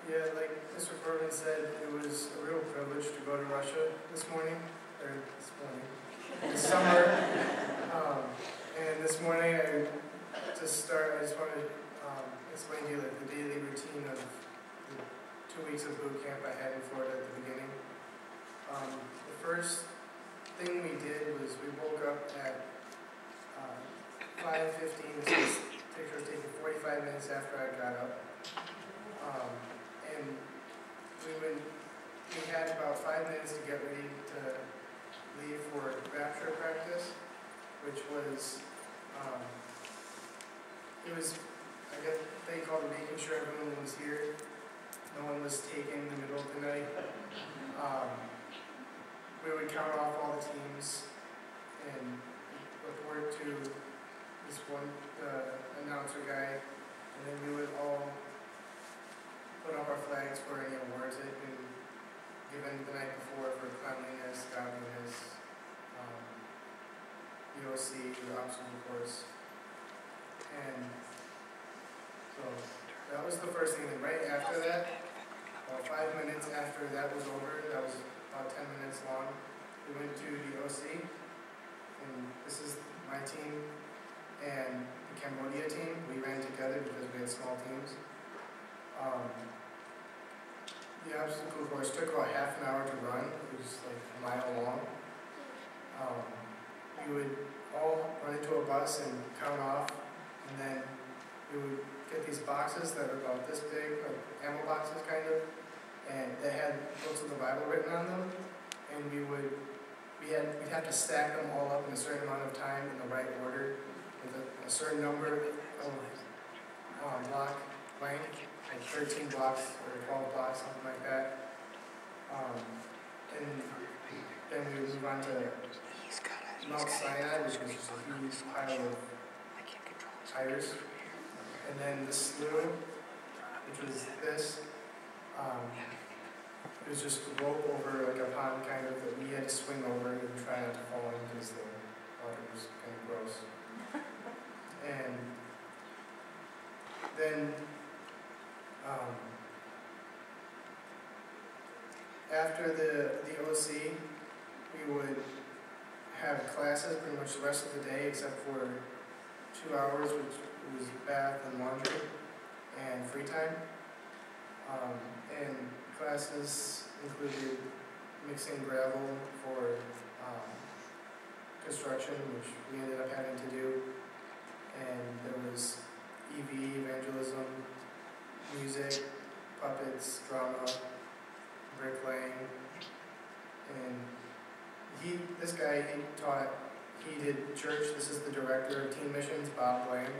Yeah, like Mr. Corbin said, it was a real privilege to go to Russia this morning, this summer. And this morning, I just want to explain to you like the daily routine of the 2 weeks of boot camp I had in Florida at the beginning. The first thing we did was we woke up at 5:15. This picture was taken 45 minutes after I got up. And we had about 5 minutes to get ready to leave for rapture practice, which was, it was, I guess they called it making sure everyone was here. No one was taken in the middle of the night. We would count off all the teams and report to this one, the announcer guy, and then we would all put up our flags for any awards that had been given the night before for cleanliness, godliness, EOC, the obstacle course. And so that was the first thing. And right after that, about 5 minutes after that was over, that was about 10 minutes long, we went to the OC. And this is my team and the Cambodia team. We ran together because we had small teams. The obstacle course took about half an hour to run. It was like a mile long. We would all run into a bus and count off, and then we would get these boxes that are about this big, like ammo boxes kind of, and they had books of the Bible written on them, and we'd have to stack them all up in a certain amount of time in the right order, with a certain number of block length, like 13 blocks or 12 blocks, something like that. And then we would move on to Mount Sinai, which was just a huge pile of tires. And then the slough, which was this. It was just a rope over like a pond kind of that we had to swing over and try not to fall in because the water was kind of gross. And then after the OC, we would have classes pretty much the rest of the day except for 2 hours, which was bath and laundry and free time. And classes included mixing gravel for construction, which we ended up having to do. And there was EV, evangelism, music, puppets, drama, bricklaying, and this guy, he did church. This is the director of Teen Missions, Bob Bland.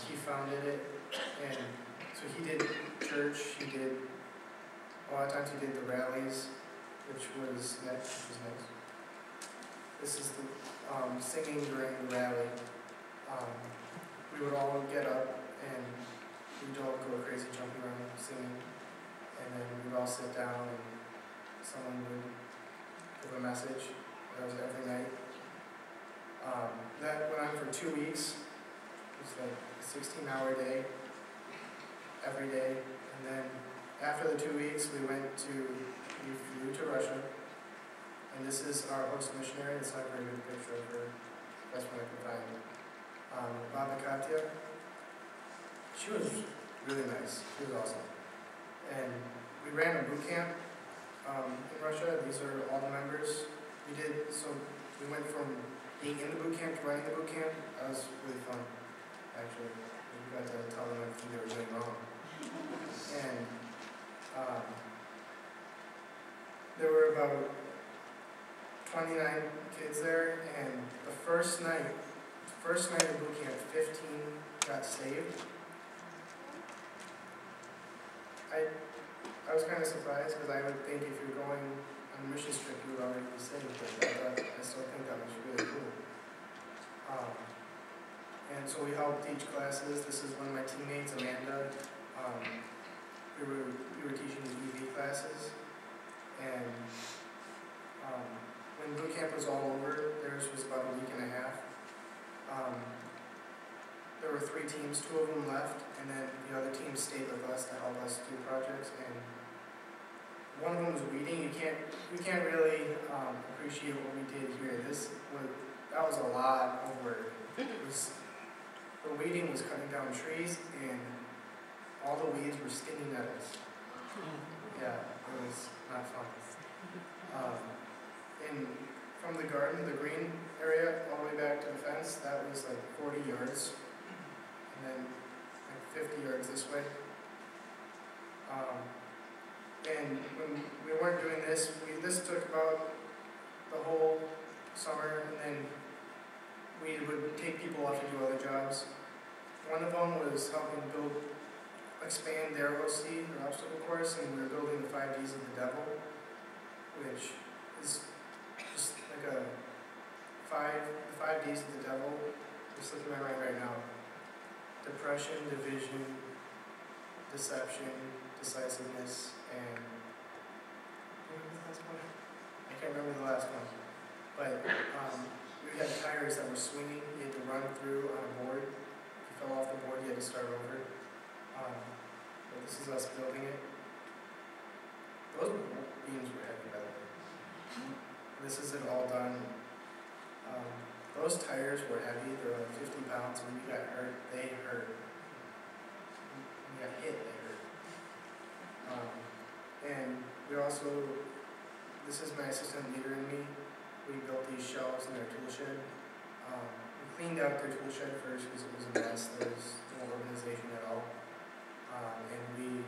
He founded it, and so he did church, a lot of times he did the rallies, which was nice. This is the singing during the rally. We would all get up and we'd all go crazy jumping around singing, and then we'd all sit down and someone would give a message. That was every night. That went on for 2 weeks. It was like a 16-hour day, every day. And then after the 2 weeks, we flew to Russia. And this is our host missionary. It's not a very good picture of her. That's what I could find. Baba Katya. She was really nice. She was awesome. And we ran a boot camp in Russia. These are all the members. We went from being in the boot camp to running the boot camp. That was really fun, actually. We got to tell them everything they were doing wrong. And there were about 29 kids there, and the first night of boot camp, 15 got saved. I was kind of surprised because I would think if you're going on a mission trip, you would already be saved, but I still think that was really cool. And so we helped teach classes. This is one of my teammates, Amanda. We were teaching the EV classes, and when boot camp was all over, theirs was about a week and a half. There were 3 teams, 2 of them left, and then the other team stayed with us to help us do projects. And one of them was weeding. You can't really appreciate what we did here. That was a lot of work. The weeding was cutting down trees, and all the weeds were stinging nettles. Yeah, it was not fun. And from the garden, the green area, all the way back to the fence, that was like 40 yards. And then like 50 yards this way. And when we weren't doing this, this took about the whole summer, and then we would take people off to do other jobs. One of them was helping expand their OC, their obstacle course, and we were building the 5 Ds of the devil, which is just like the 5 Ds of the devil. Just looking at my mind right now. Depression, division, deception, decisiveness, and remember the last one? I can't remember the last one. But we had tires that were swinging. You had to run through on a board. If you fell off the board, you had to start over. But this is us building it. Those beams were heavy, by the way. This isn't all done. Those tires were heavy. They were like 50 pounds. When we got hurt, they hurt. When we got hit, they hurt. And we also, this is my assistant leader and me. We built these shelves in their tool shed. We cleaned out their tool shed first because it was a mess. There was no organization at all. And we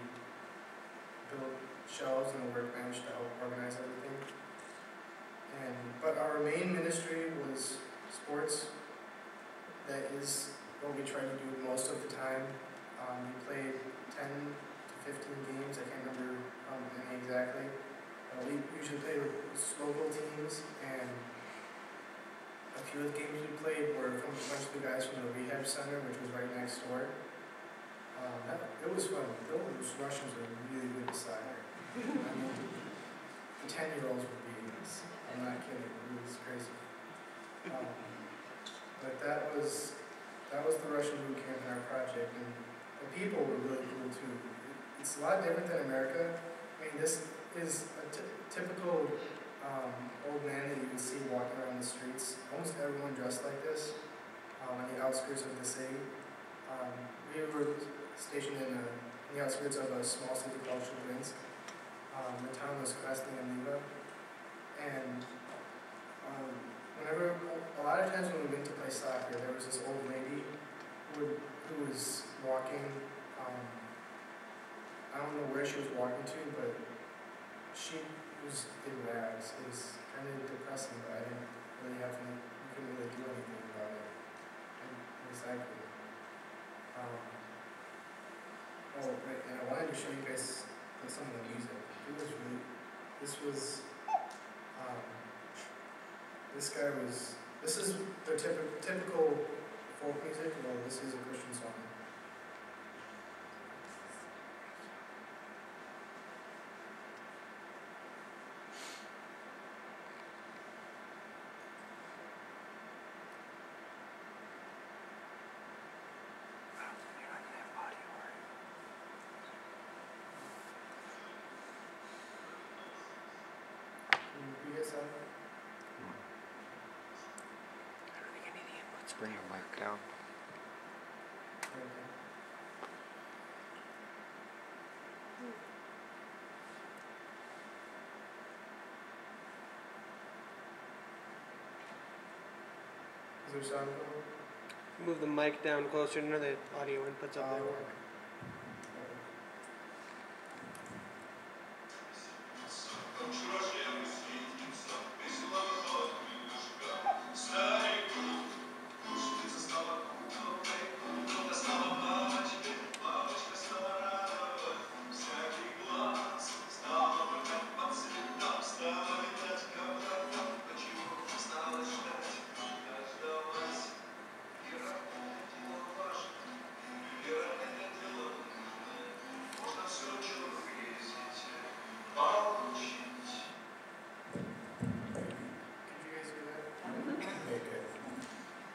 built shelves and a workbench to help organize everything. But our main ministry was sports. That is what we tried to do most of the time. We played 10 to 15 games. I can't remember any exactly. We usually played with local teams, and a few of the games we played were from a bunch of the guys from the rehab center, which was right next door. It was fun. Those Russians were really good at soccer. I mean, the 10-year-olds were beating us. I'm not kidding. It was crazy. But that was the Russian boot camp in our project, and the people were really cool too. It's a lot different than America. I mean, this is a typical old man that you can see walking around the streets. Almost everyone dressed like this on the outskirts of the city. We were stationed in the outskirts of a small city called Chelyabinsk. The town was Krasny and Levi. And a lot of times when we went to play soccer, there was this old lady who was walking. I don't know where she was walking to, but she was in rags. It was kind of depressing, but I didn't really we couldn't really do anything about it. And it was that cool. Right, and I wanted to show you guys some of the music. This is their typical folk music. Well, this is a Christian song. Let's bring your mic down. Is there sound? Move the mic down closer to the audio inputs up there.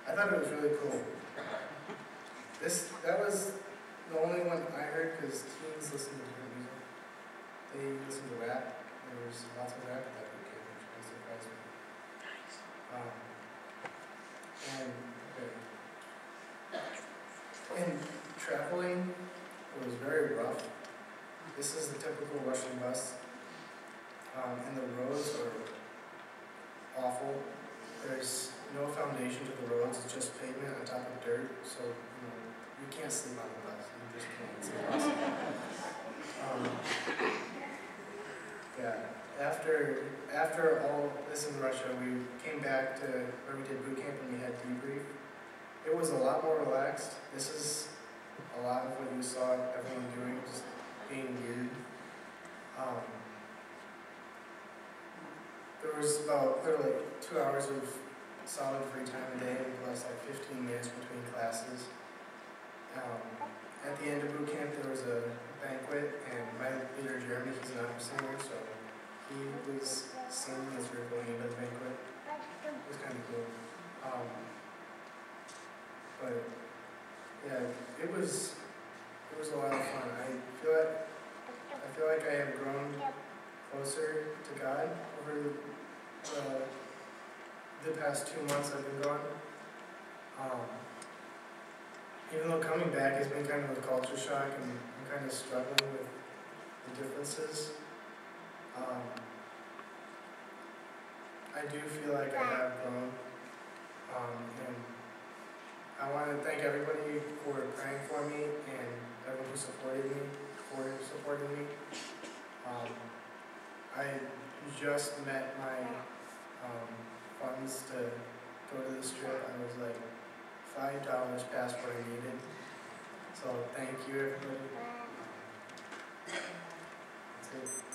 I thought it was really cool. That was the only rough. This is the typical Russian bus, and the roads are awful. There's no foundation to the roads, it's just pavement on top of dirt, so you can't sleep on the bus. You just can't. It's impossible. Yeah. After all this in Russia, we came back to where we did boot camp and we had debrief. It was a lot more relaxed. This is a lot of what you saw everyone doing, just being weird. There was about literally 2 hours of solid free time a day, plus like 15 minutes between classes. At the end of boot camp, there was a banquet, and my leader Jeremy, he's an opera singer, so he was singing as we were going into the banquet. It was kind of cool. But yeah, it was a lot of fun. I feel like I have grown closer to God over the past 2 months I've been gone. Even though coming back has been kind of a culture shock and I'm kind of struggling with the differences, I do feel like I have grown. And I want to thank everybody for praying for me and everyone who supported me, for supporting me. I just met my funds to go to this trip. I was like $5 past what I needed. So thank you, everybody. That's it.